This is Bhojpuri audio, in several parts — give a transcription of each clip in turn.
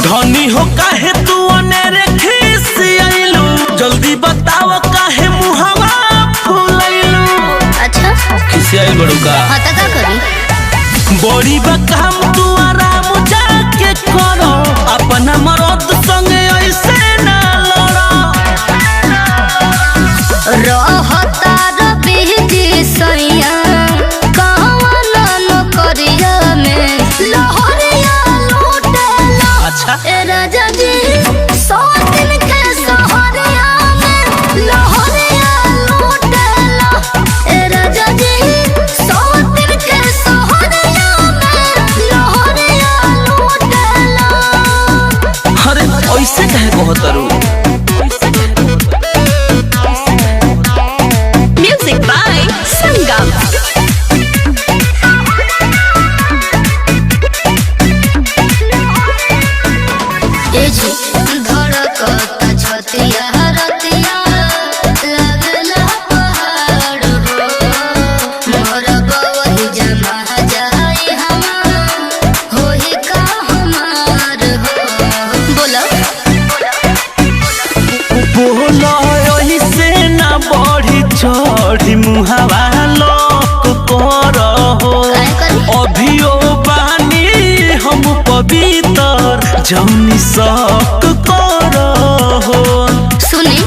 धनी हो काहे तू अनेरे खिसियाइलू, जल्दी बताओ काहे मुहावा फुलाइलू। अच्छा खिसियाइल बड़ू का? हाँ तो का करी? बड़ी बा काम तू आराम जाके करो, अपना मरद संगे ऐसे ना लड़ो। रहता रबी सैया कौन नौकरिया में लहरिया लूटेला। अच्छा ए राजा जी 100 दिन के सहरिया में लहरिया लूटेला। ए राजा जी 100 दिन के सहरिया में लहरिया लूटेला। अरे ऐसे कहे कहतरू? म्यूजिक बाय संगम। धड़कता छतिया रतिया लगला पहाड़ हो, मोर बवही जमा जाई हमार होई का हमार हो। बोलो बोलो ऐसे ना बढ़ी चढ़ी मुहावा लोक करहो। अभियो बानी हम पवित्र जौनी शक करहो। सुनी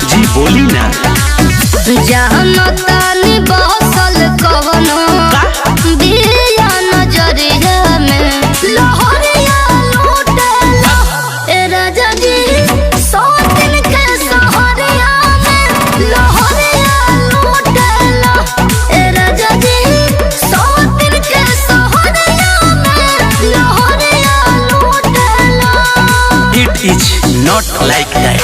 जी बोली ना। जानतानी बसल कवनो बिया नजरिया में लहरिया लूटेला। ए राजा जी 100 दिन के सहरिया में लहरिया लूटेला। ए राजा जी 100 दिन के सहरिया में लहरिया लूटेला। It is not like that.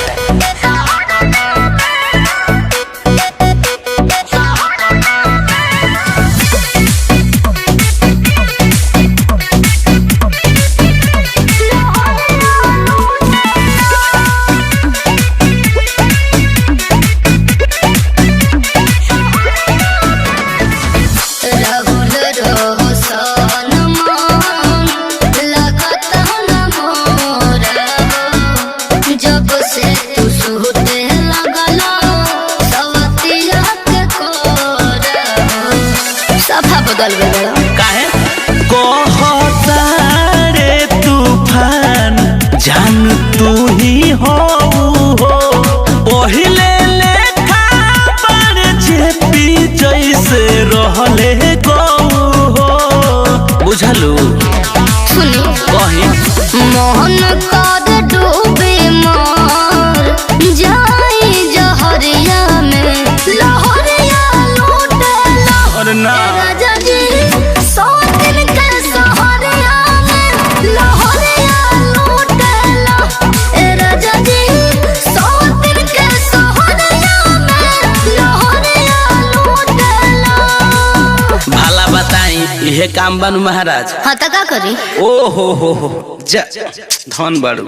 Rahul रोशन मन लगत न मोरा, जब से तू सुते लगला सवतिया के कोरा। सफा बदल गया काहे कहता रे तूफान, जान तू ही हो पहिले लेखा पर जेपी जैसे रहले गऊ हो। बुझलू? सुनी कहीं मोहन कद डूबे मोर जाई जहरिया में लहरिया लूटेला। और ना राजा जी 100 दिन के सहरिया में लहरिया लूटेला। ए राजा जी 100 दिन के सहरिया में लहरिया लूटेला। भाला बताई इहे काम बनू महाराज। हाँ तो का करी? ओ हो जा धन बाड़ू।